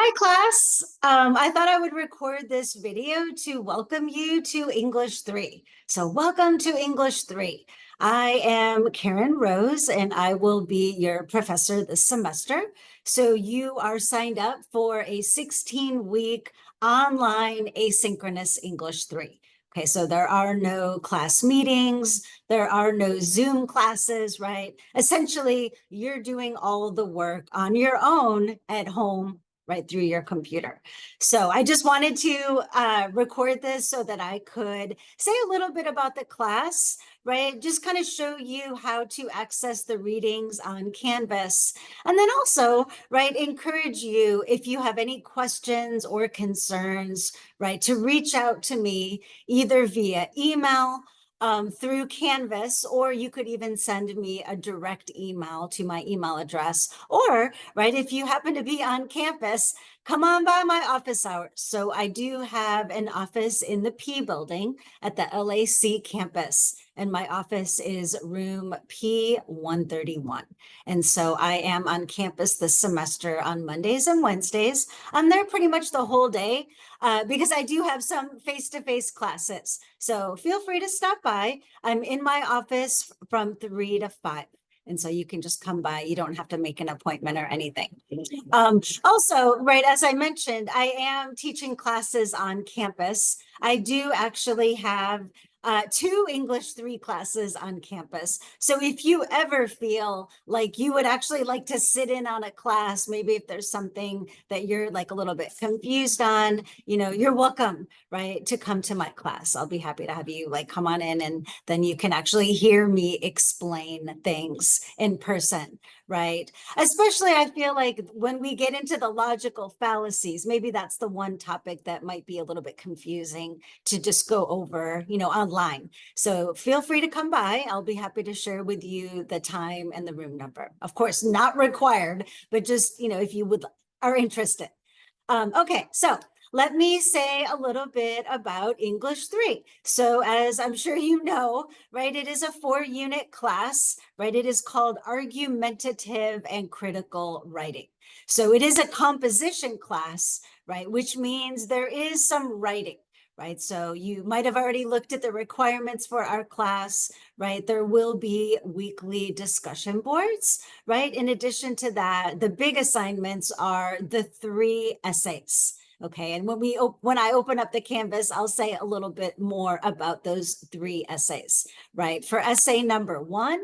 Hi, class. I thought I would record this video to welcome you to English 3. So welcome to English 3. I am Karen Rose, and I will be your professor this semester. So you are signed up for a 16-week online asynchronous English 3. Okay, so there are no class meetings, there are no Zoom classes, right? Essentially, you're doing all the work on your own at home right through your computer. So I just wanted to record this so that I could say a little bit about the class, right? Just kind of show you how to access the readings on Canvas. And then also, right, encourage you if you have any questions or concerns, right, to reach out to me either via email, through Canvas, or you could even send me a direct email to my email address. Or, right, if you happen to be on campus, come on by my office hours. So I do have an office in the P building at the LAC campus, and my office is room P131. And so I am on campus this semester on Mondays and Wednesdays. I'm there pretty much the whole day because I do have some face-to-face classes. So feel free to stop by. I'm in my office from 3 to 5. And so you can just come by. You don't have to make an appointment or anything. Also, right, as I mentioned, I am teaching classes on campus. I do actually have 2 English 3 classes on campus. So if you ever feel like you would actually like to sit in on a class, maybe if there's something that you're like a little bit confused on, you're welcome, right, to come to my class. I'll be happy to have you like come on in, and then you can actually hear me explain things in person, right? Especially I feel like when we get into the logical fallacies, maybe that's the one topic that might be a little bit confusing to just go over, online. So feel free to come by. I'll be happy to share with you the time and the room number. Of course, not required, but just, if you are interested. Okay, so let me say a little bit about English 3. So as I'm sure you know, right, it is a 4-unit class, right? It is called Argumentative and Critical Writing. So it is a composition class, right, which means there is some writing, right? So you might have already looked at the requirements for our class, right? There will be weekly discussion boards, right? In addition to that, the big assignments are the 3 essays. Okay, and when I open up the Canvas, I'll say a little bit more about those 3 essays, right? For essay number 1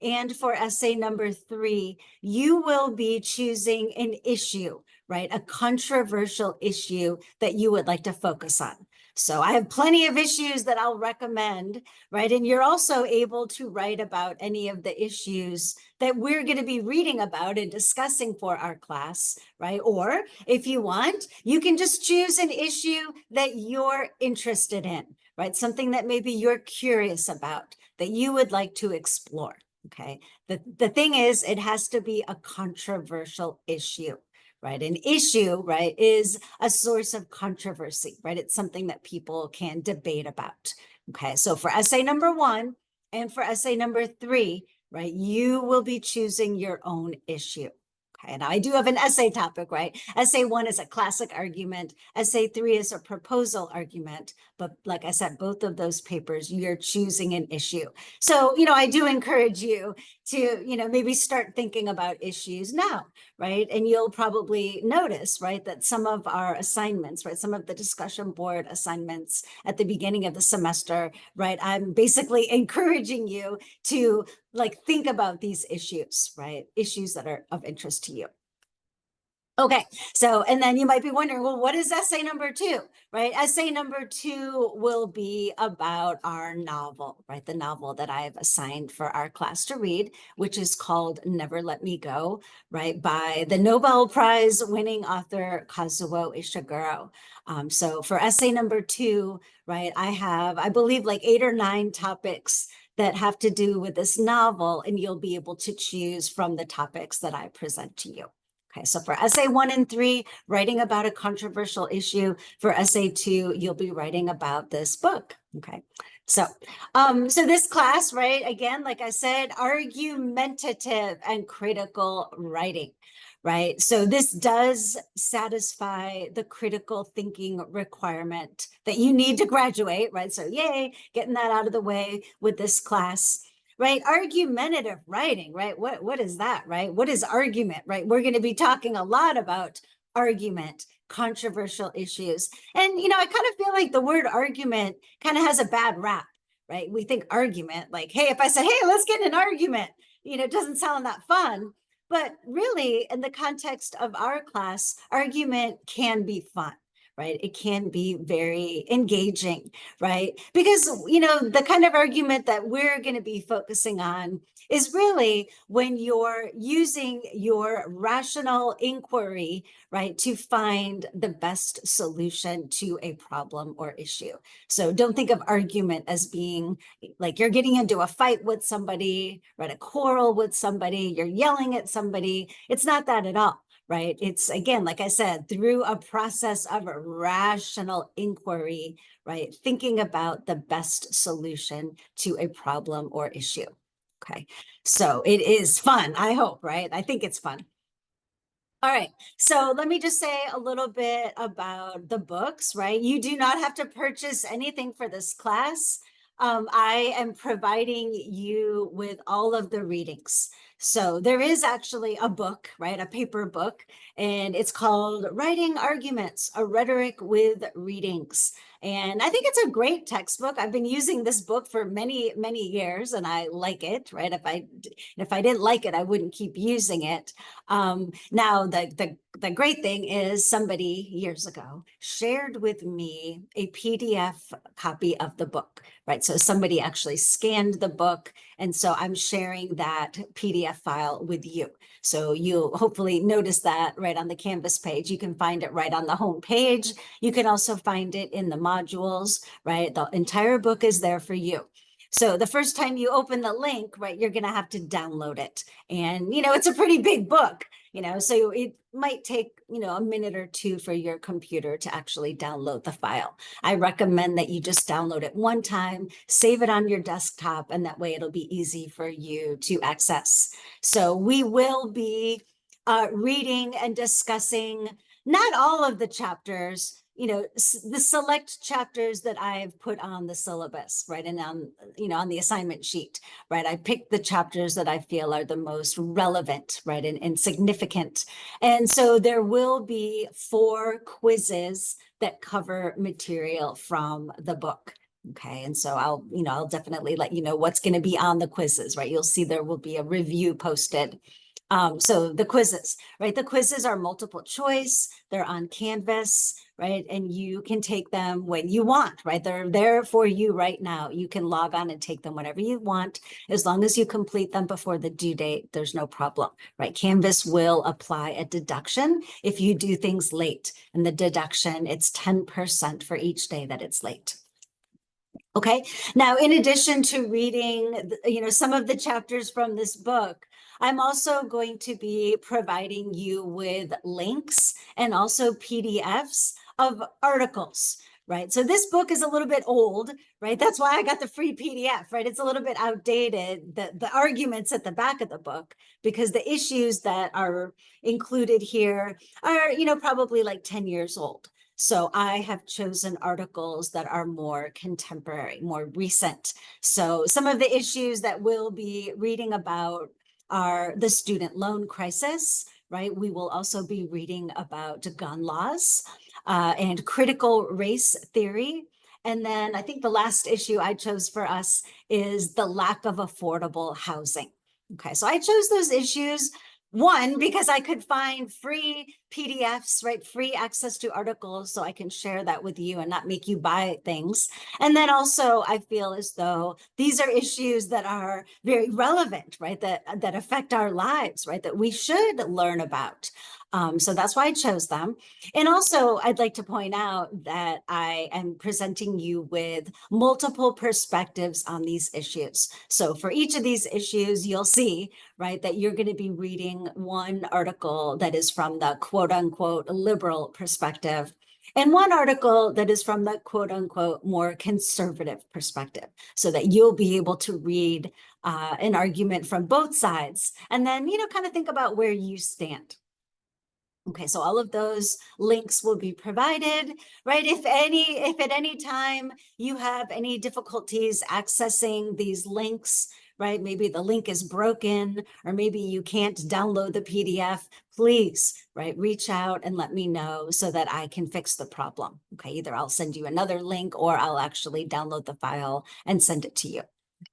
and for essay number 3, you will be choosing an issue, right? A controversial issue that you would like to focus on. So I have plenty of issues that I'll recommend, right? And you're also able to write about any of the issues that we're going to be reading about and discussing for our class, right? Or if you want, you can just choose an issue that you're interested in, right? Something that maybe you're curious about that you would like to explore. Okay. The thing is, it has to be a controversial issue, right? An issue, right, is a source of controversy, right? It's something that people can debate about. Okay, so for essay number 1 and for essay number 3, right, you will be choosing your own issue. Okay, and I do have an essay topic, right? Essay 1 is a classic argument. Essay 3 is a proposal argument. But like I said, both of those papers, you're choosing an issue. So, I do encourage you to, maybe start thinking about issues now, right? And you'll probably notice, right, that some of our assignments, right, some of the discussion board assignments at the beginning of the semester, right, I'm basically encouraging you to like think about these issues, right? Issues that are of interest to you. Okay, so, and then you might be wondering, well, what is essay number 2, right? Essay number 2 will be about our novel, right? The novel that I've assigned for our class to read, which is called Never Let Me Go, right? By the Nobel Prize winning author Kazuo Ishiguro. So for essay number 2, right, I have, I believe like 8 or 9 topics that have to do with this novel, and you'll be able to choose from the topics that I present to you. Okay, so for essay 1 and 3, writing about a controversial issue. For essay 2, you'll be writing about this book. Okay, So this class, right, again, like I said, argumentative and critical writing, right? So this does satisfy the critical thinking requirement that you need to graduate, right? So yay, getting that out of the way with this class. Right, argumentative writing, right? What is that, right? What is argument, right? We're going to be talking a lot about argument, controversial issues. And, I kind of feel like the word argument kind of has a bad rap, right? We think argument, like, hey, if I said, hey, let's get in an argument, it doesn't sound that fun. But really, in the context of our class, argument can be fun, right? It can be very engaging, right? Because, the kind of argument that we're going to be focusing on is really when you're using your rational inquiry, right, to find the best solution to a problem or issue. So don't think of argument as being like you're getting into a fight with somebody, right, a quarrel with somebody, you're yelling at somebody. It's not that at all, right? It's, again, like I said, through a process of a rational inquiry, right, thinking about the best solution to a problem or issue. Okay, so it is fun, I hope, right? I think it's fun. All right, so let me just say a little bit about the books, right? You do not have to purchase anything for this class. I am providing you with all of the readings. So there is actually a book, right? A paper book, and it's called Writing Arguments, a Rhetoric with Readings. And I think it's a great textbook. I've been using this book for many, many years, and I like it, right? If I didn't like it, I wouldn't keep using it. Now, the great thing is somebody years ago shared with me a PDF copy of the book, right? So somebody actually scanned the book. And so I'm sharing that PDF file with you. So you'll hopefully notice that right on the Canvas page. You can find it right on the home page. You can also find it in the modules, right? The entire book is there for you. So the first time you open the link, right, you're going to have to download it. And, it's a pretty big book, so it might take, a minute or two for your computer to actually download the file. I recommend that you just download it one time, save it on your desktop, and that way it'll be easy for you to access. So we will be reading and discussing not all of the chapters, the select chapters that I've put on the syllabus, right? And on the assignment sheet, right? I picked the chapters that I feel are the most relevant, right? And significant. And so there will be 4 quizzes that cover material from the book. Okay. And so I'll definitely let you know what's going to be on the quizzes, right? You'll see there will be a review posted. So the quizzes, right? The quizzes are multiple choice. They're on Canvas, right? And you can take them when you want, right? They're there for you right now. You can log on and take them whenever you want. As long as you complete them before the due date, there's no problem, right? Canvas will apply a deduction if you do things late. And the deduction, it's 10% for each day that it's late. Okay, now in addition to reading, some of the chapters from this book, I'm also going to be providing you with links and also PDFs of articles, right? So this book is a little bit old, right? That's why I got the free PDF, right? It's a little bit outdated, the arguments at the back of the book, because the issues that are included here are, probably like 10 years old. So I have chosen articles that are more contemporary, more recent. So some of the issues that we'll be reading about are the student loan crisis, right? We will also be reading about gun laws and critical race theory. And then I think the last issue I chose for us is the lack of affordable housing. Okay, so I chose those issues. One, because I could find free PDFs, right? Free access to articles, so I can share that with you and not make you buy things. And then also I feel as though these are issues that are very relevant, right? That affect our lives, right? That we should learn about. So that's why I chose them. And also I'd like to point out that I am presenting you with multiple perspectives on these issues. So for each of these issues, you'll see, right, that you're going to be reading one article that is from the quote unquote liberal perspective. and one article that is from the quote unquote more conservative perspective, so that you'll be able to read an argument from both sides and then, kind of think about where you stand. Okay, so all of those links will be provided, right? If at any time you have any difficulties accessing these links, right? Maybe the link is broken, or maybe you can't download the PDF, please, right? Reach out and let me know so that I can fix the problem. Okay, either I'll send you another link or I'll actually download the file and send it to you.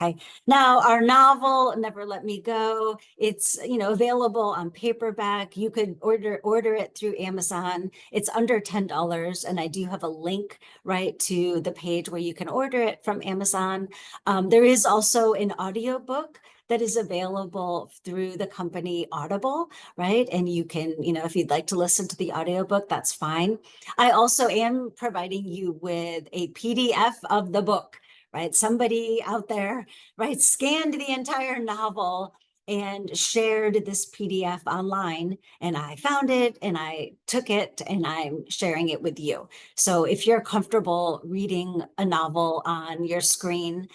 Okay, now our novel, Never Let Me Go, it's, available on paperback. You could order it through Amazon. It's under $10, and I do have a link right to the page where you can order it from Amazon. There is also an audiobook that is available through the company Audible, right? And you can, if you'd like to listen to the audiobook, that's fine. I also am providing you with a PDF of the book, right? Somebody out there, right, scanned the entire novel and shared this PDF online, and I found it and I took it and I'm sharing it with you. So if you're comfortable reading a novel on your screen,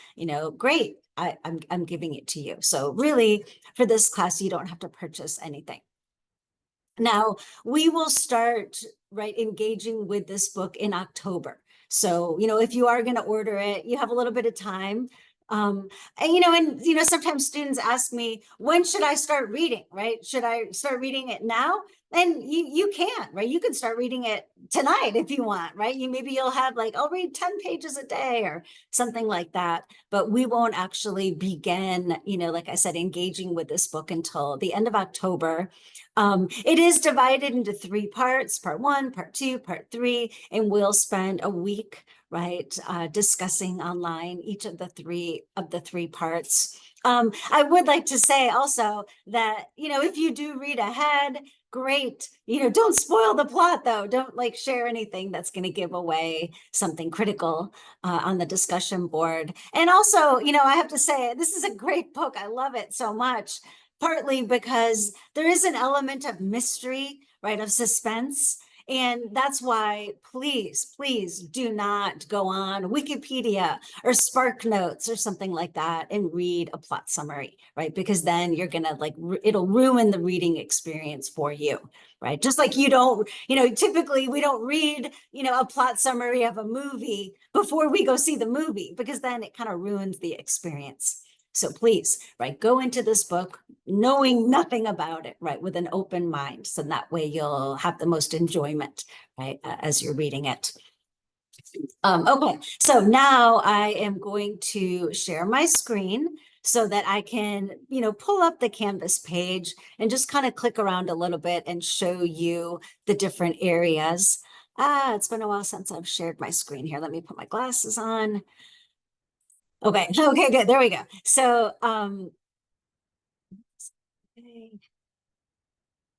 great. I'm giving it to you. So really, for this class, you don't have to purchase anything. Now, we will start, right, engaging with this book in October. So, if you are going to order it, you have a little bit of time. And sometimes students ask me, when should I start reading, right? Should I start reading it now? And you can, right? You can start reading it tonight if you want, right? Maybe you'll have like, I'll read 10 pages a day or something like that. But we won't actually begin, like I said, engaging with this book until the end of October. It is divided into 3 parts, part 1, part 2, part 3, and we'll spend a week, right, discussing online each of the three parts. I would like to say also that, if you do read ahead, great. Don't spoil the plot though. Don't share anything that's going to give away something critical on the discussion board. And also, I have to say, this is a great book. I love it so much, partly because there is an element of mystery, right, of suspense. And that's why, please, please do not go on Wikipedia or SparkNotes or something like that and read a plot summary, right? Because then you're going to it'll ruin the reading experience for you, right? Just like you don't, typically we don't read, a plot summary of a movie before we go see the movie, because then it kind of ruins the experience. So please, right, go into this book knowing nothing about it, right, with an open mind. So that way you'll have the most enjoyment, right, as you're reading it. Okay, so now I am going to share my screen so that I can, pull up the Canvas page and just kind of click around a little bit and show you the different areas. It's been a while since I've shared my screen here. Let me put my glasses on. Okay, okay, good. There we go. So,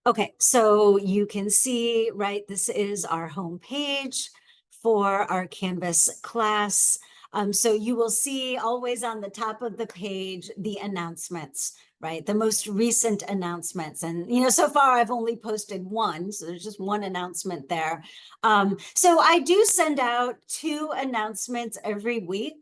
okay, so you can see, right, this is our home page for our Canvas class. So you will see always on the top of the page, the announcements, right? The most recent announcements. And, so far I've only posted one, so there's just one announcement there. So I do send out 2 announcements every week.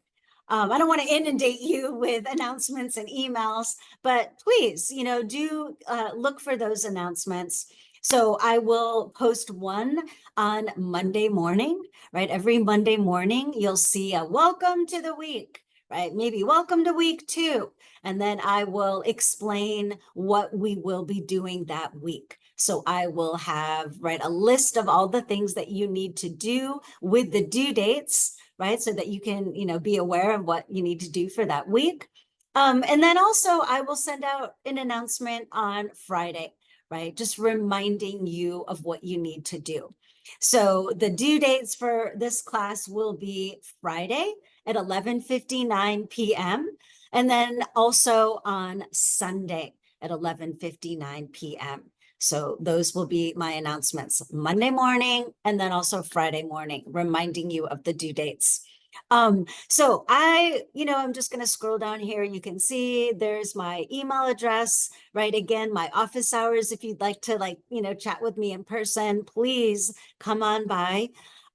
I don't want to inundate you with announcements and emails, but please, do look for those announcements. So I will post one on Monday morning, right? Every Monday morning, you'll see a welcome to the week, right? Maybe welcome to week 2. And then I will explain what we will be doing that week. So I will have, right, a list of all the things that you need to do with the due dates, right? So that you can, be aware of what you need to do for that week. And then also I will send out an announcement on Friday, right? Just reminding you of what you need to do. So the due dates for this class will be Friday at 11:59 p.m. and then also on Sunday at 11:59 p.m. So those will be my announcements Monday morning and then also Friday morning, reminding you of the due dates. So I'm just going to scroll down here. You can see there's my email address, right? Again, my office hours. If you'd like to chat with me in person, please come on by.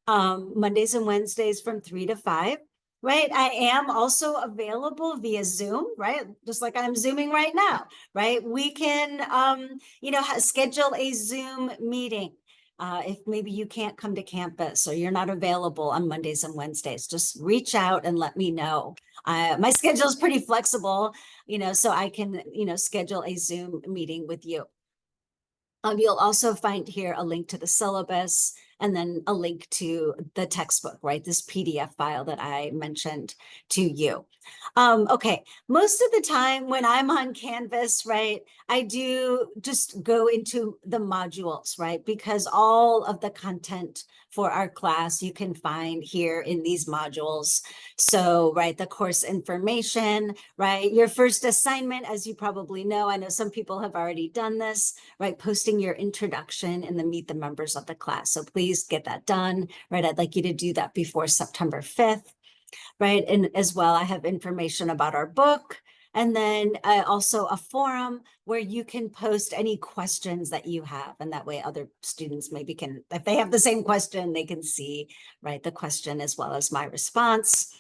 Mondays and Wednesdays from 3 to 5. Right. I am also available via Zoom, right? Just like I'm Zooming right now, right? We can, schedule a Zoom meeting. If maybe you can't come to campus or you're not available on Mondays and Wednesdays, just reach out and let me know. My schedule is pretty flexible, so I can, schedule a Zoom meeting with you. You'll also find here a link to the syllabus and then a link to the textbook, right? This PDF file that I mentioned to you. Okay, most of the time when I'm on Canvas, right, I do just go into the modules, right? Because all of the content for our class you can find here in these modules. So, right, the course information, right? Your first assignment, as you probably know, I know some people have already done this, right? Posting your introduction and then meet the members of the class. So please get that done, right? I'd like you to do that before September 5th, right? And as well, I have information about our book. And then also a forum where you can post any questions that you have. And that way other students maybe can, if they have the same question, they can see, right, the question as well as my response.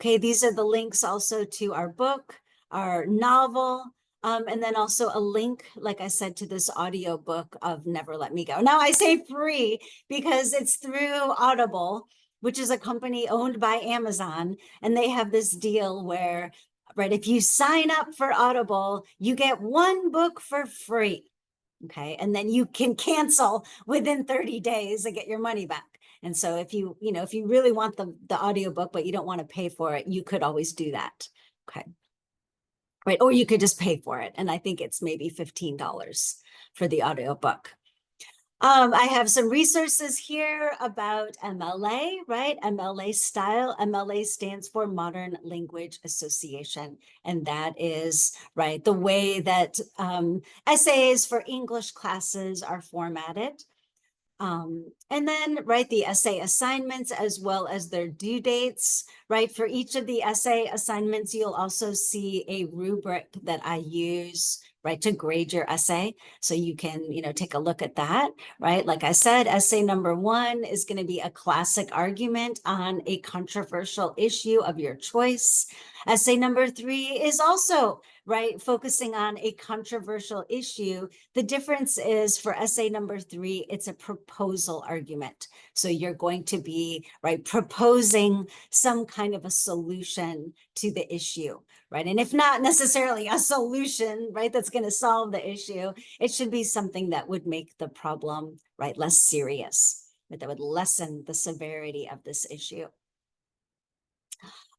Okay, these are the links also to our book, our novel, and then also a link, like I said, to this audio book of Never Let Me Go. Now I say free because it's through Audible, which is a company owned by Amazon. And they have this deal where, right, if you sign up for Audible, you get one book for free. Okay, and then you can cancel within 30 days and get your money back. And so if you really want the audiobook, but you don't want to pay for it, you could always do that. Okay. Right. Or you could just pay for it. And I think it's maybe $15 for the audiobook. I have some resources here about MLA, right? MLA style. MLA stands for Modern Language Association. And that is, right, the way that essays for English classes are formatted. And then, right, the essay assignments as well as their due dates, right? For each of the essay assignments, you'll also see a rubric that I use, right, to grade your essay. So you can, take a look at that, right? Like I said, essay number 1 is going to be a classic argument on a controversial issue of your choice. Essay number 3 is also, right, focusing on a controversial issue. The difference is for essay number 3, it's a proposal argument. So you're going to be, right, proposing some kind of a solution to the issue, right? And if not necessarily a solution, right, that's going to solve the issue, it should be something that would make the problem, right, less serious, right, that would lessen the severity of this issue.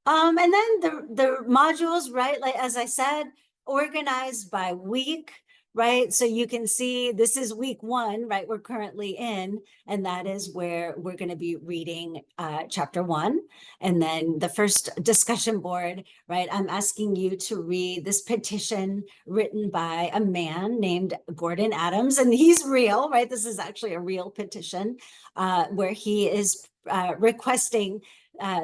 And then the modules, right, like as I said, organized by week, right? So you can see this is week 1, right? We're currently in, and that is where we're going to be reading chapter 1. And then the first discussion board, right? I'm asking you to read this petition written by a man named Gordon Adams, and he's real, right? This is actually a real petition where he is requesting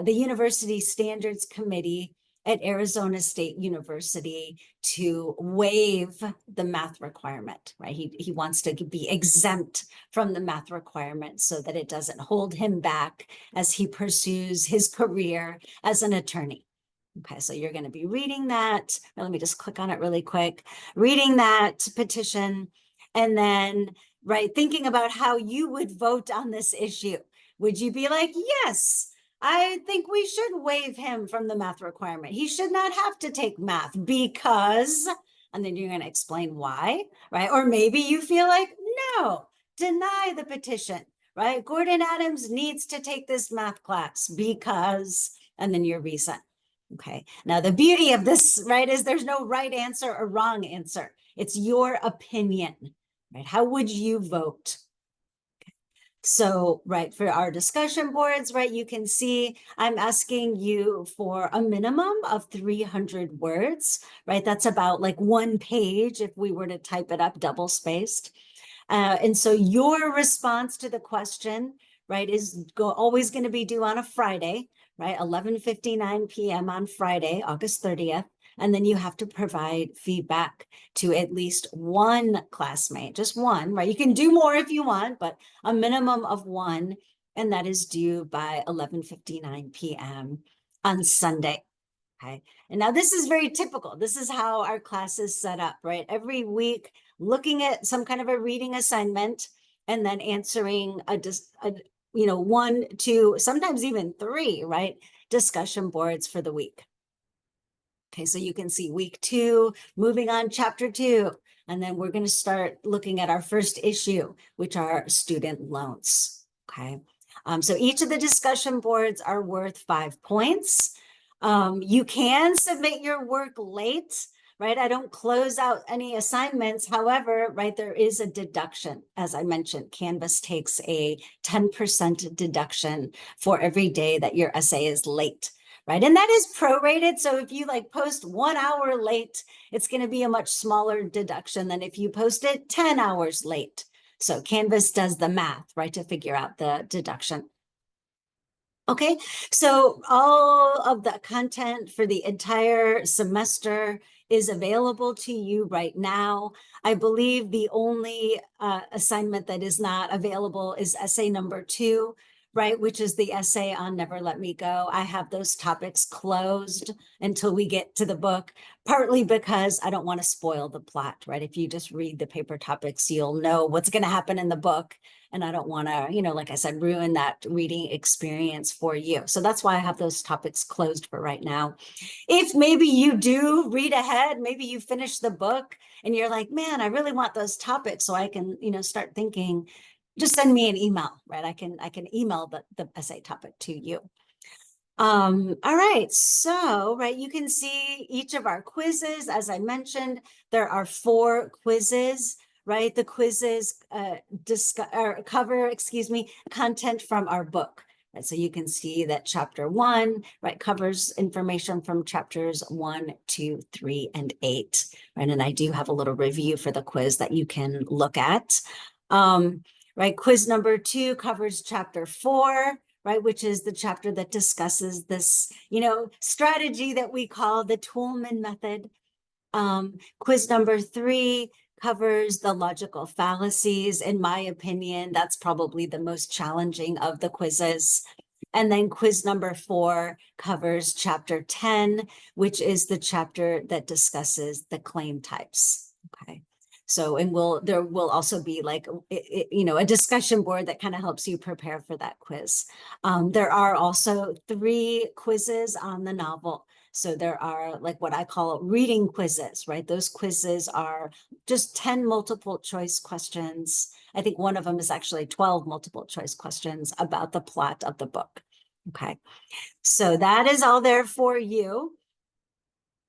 the University Standards Committee at Arizona State University to waive the math requirement, right? He wants to be exempt from the math requirement so that it doesn't hold him back as he pursues his career as an attorney. Okay, so you're going to be reading that. Let me just click on it really quick. Reading that petition and then, right, thinking about how you would vote on this issue. Would you be like, yes, I think we should waive him from the math requirement. He should not have to take math because, and then you're going to explain why, right? Or maybe you feel like, no, deny the petition, right? Gordon Adams needs to take this math class because, and then your reason. Okay. Now the beauty of this, right, is there's no right answer or wrong answer. It's your opinion, right? How would you vote? So, right, for our discussion boards, right, you can see I'm asking you for a minimum of 300 words, right? That's about like 1 page if we were to type it up double spaced. And so your response to the question, right, is always going to be due on a Friday, right? 11:59 p.m. on Friday, August 30th. And then you have to provide feedback to at least 1 classmate, just 1, right? You can do more if you want, but a minimum of 1 and that is due by 11:59 p.m. on Sunday. Okay. And now this is very typical. This is how our class is set up, right? Every week, looking at some kind of a reading assignment and then answering a one, two, sometimes even three, right? Discussion boards for the week. Okay, so you can see week 2, moving on chapter 2. And then we're going to start looking at our first issue, which are student loans. Okay. So each of the discussion boards are worth 5 points. You can submit your work late, right? I don't close out any assignments. However, right, there is a deduction. As I mentioned, Canvas takes a 10% deduction for every day that your essay is late, right? And that is prorated. So if you like post 1 hour late, it's going to be a much smaller deduction than if you post it 10 hours late. So Canvas does the math, right, to figure out the deduction. Okay, so all of the content for the entire semester is available to you right now. I believe the only assignment that is not available is essay number 2, right, which is the essay on Never Let Me Go. I have those topics closed until we get to the book, partly because I don't want to spoil the plot, right? If you just read the paper topics, you'll know what's going to happen in the book. And I don't want to, like I said, ruin that reading experience for you. So that's why I have those topics closed for right now. If maybe you do read ahead, maybe you finish the book and you're like, man, I really want those topics so I can, start thinking, just send me an email, right? I can email the essay topic to you. All right, so, right, you can see each of our quizzes. As I mentioned, there are 4 quizzes, right? The quizzes cover, content from our book. Right, so you can see that chapter 1, right, covers information from chapters 1, 2, 3, and 8. Right, and I do have a little review for the quiz that you can look at. Right, quiz number 2 covers chapter 4, right, which is the chapter that discusses this, strategy that we call the Toulmin method. Quiz number 3 covers the logical fallacies. In my opinion, that's probably the most challenging of the quizzes. And then quiz number 4 covers chapter 10, which is the chapter that discusses the claim types. Okay. So, and there will also be like, a discussion board that kind of helps you prepare for that quiz. There are also 3 quizzes on the novel. So there are like what I call reading quizzes, right? Those quizzes are just 10 multiple choice questions. I think one of them is actually 12 multiple choice questions about the plot of the book. Okay, so that is all there for you.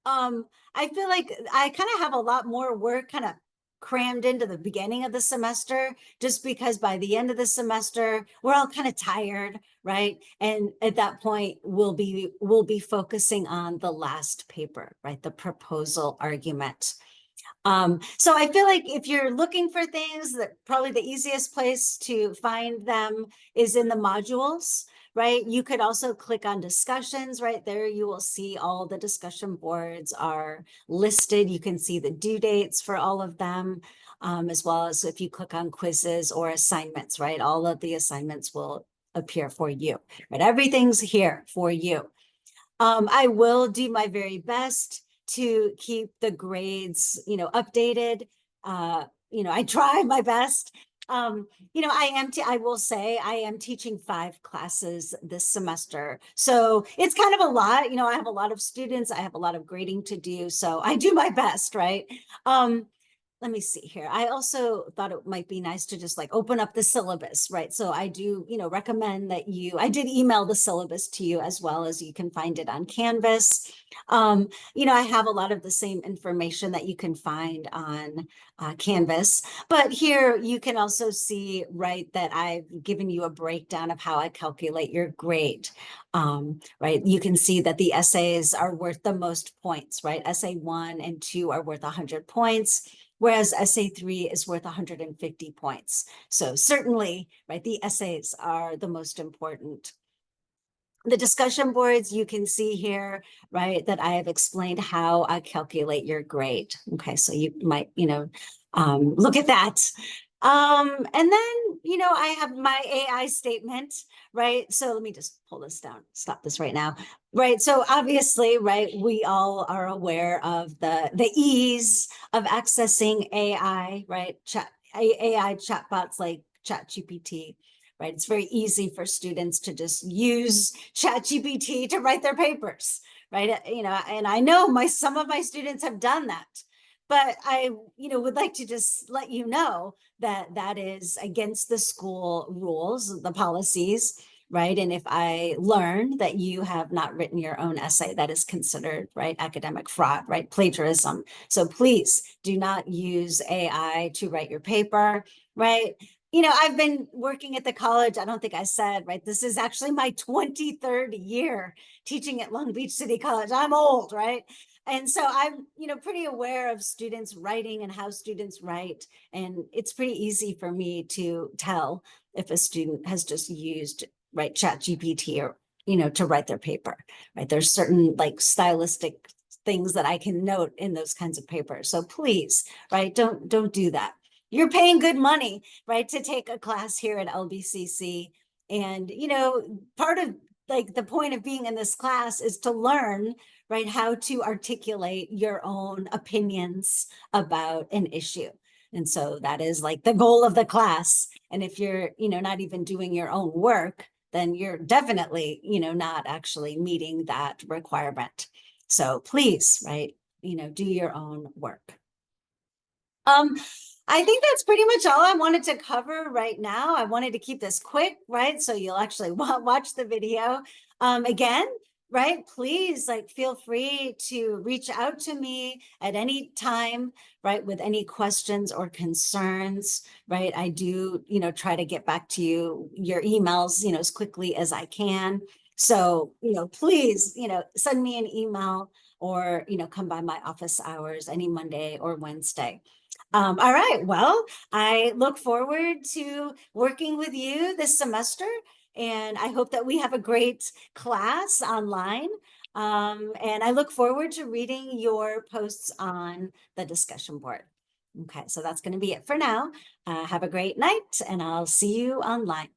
I feel like I kind of have a lot more work kind of crammed into the beginning of the semester, just because by the end of the semester, we're all kind of tired, right? And at that point, we'll be focusing on the last paper, right? The proposal argument. So I feel like if you're looking for things, that probably the easiest place to find them is in the modules, right? You could also click on discussions right there. You will see all the discussion boards are listed. You can see the due dates for all of them, as well as if you click on quizzes or assignments, right? All of the assignments will appear for you, right? Everything's here for you. I will do my very best to keep the grades, updated. I try my best. I will say I am teaching 5 classes this semester. So it's kind of a lot, I have a lot of students, I have a lot of grading to do. So I do my best, right? Let me see here. I also thought it might be nice to just like open up the syllabus, right? So I do, recommend that I did email the syllabus to you as well, as you can find it on Canvas. I have a lot of the same information that you can find on Canvas, but here you can also see, right, that I've given you a breakdown of how I calculate your grade. Right, you can see that the essays are worth the most points, right? Essay 1 and 2 are worth 100 points. Whereas essay 3 is worth 150 points. So certainly, right, the essays are the most important. The discussion boards, you can see here, right, that I have explained how I calculate your grade. Okay, so you might, look at that. And then, I have my AI statement, right? So let me just pull this down, stop this right now. Right. So obviously, right, we all are aware of the ease of accessing AI, right? AI chatbots like ChatGPT, right? It's very easy for students to just use ChatGPT to write their papers, right? And I know some of my students have done that. But I, would like to just let you know that that is against the school rules, the policies, right? And if I learn that you have not written your own essay, that is considered, right, academic fraud, right, plagiarism. So please do not use AI to write your paper, right? I've been working at the college. I don't think I said, right? This is actually my 23rd year teaching at Long Beach City College. I'm old, right? And so I'm, pretty aware of students writing and how students write. And it's pretty easy for me to tell if a student has just used, right, ChatGPT or, to write their paper, right? There's certain like stylistic things that I can note in those kinds of papers. So please, right, don't do that. You're paying good money, right, to take a class here at LBCC. And, part of like the point of being in this class is to learn, right, how to articulate your own opinions about an issue. And so that is like the goal of the class. And if you're, not even doing your own work, then you're definitely, not actually meeting that requirement. So please, right, do your own work. Um, I think that's pretty much all I wanted to cover right now. I wanted to keep this quick, right? So you'll actually watch the video. Again, right? Please, like, feel free to reach out to me at any time, right? With any questions or concerns, right? I do, try to get back to you, your emails, as quickly as I can. So, please, send me an email or, come by my office hours any Monday or Wednesday. All right. Well, I look forward to working with you this semester, and I hope that we have a great class online. And I look forward to reading your posts on the discussion board. Okay, so that's going to be it for now. Have a great night, and I'll see you online.